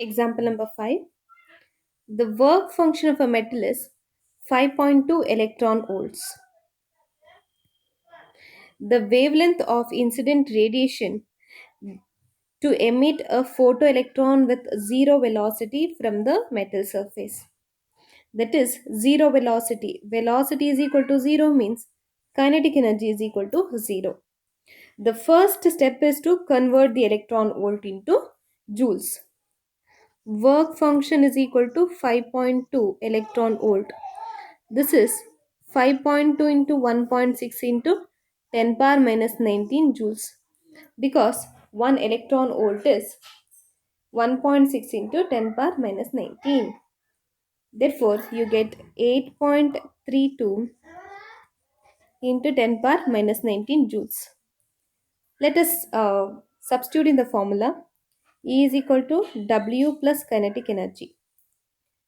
Example number 5. The work function of a metal is 5.2 electron volts. The wavelength of incident radiation to emit a photoelectron with zero velocity from the metal surface. That is zero velocity. Velocity is equal to 0 means kinetic energy is equal to 0. The first step is to convert the electron volt into joules. Work function is equal to 5.2 electron volt. This is 5.2 into 1.6 into 10 power minus 19 joules, because 1 electron volt is 1.6 into 10 power minus 19. Therefore, you get 8.32 into 10 power minus 19 joules. Let us substitute in the formula. E is equal to W plus kinetic energy.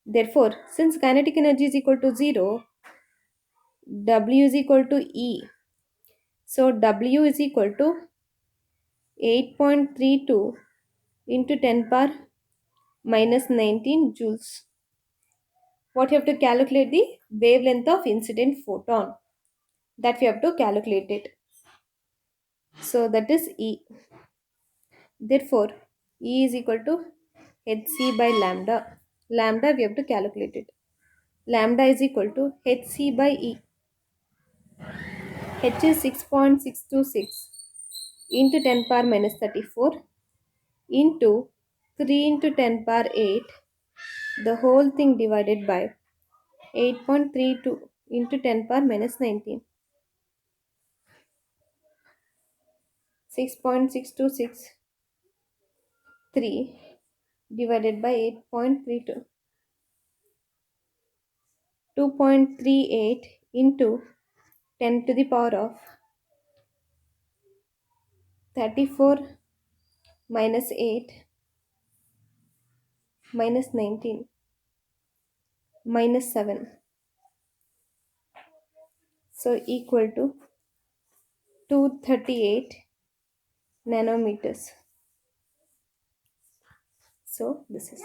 Therefore, since kinetic energy is equal to 0, W is equal to E. So, W is equal to 8.32 into 10 power minus 19 joules. What you have to calculate? The wavelength of incident photon. That we have to calculate it. So, that is E. Therefore, E is equal to hc by lambda. Lambda we have to calculate it. Lambda is equal to hc by E. H is 6.626 into 10 power minus 34 into 3 into 10 power 8, the whole thing divided by 8.32 into 10 power minus 19. 6.626 3 divided by 8.32. 2.38 into 10 to the power of 34 minus 8 minus 19 minus 7. So equal to 238 nanometers. So this is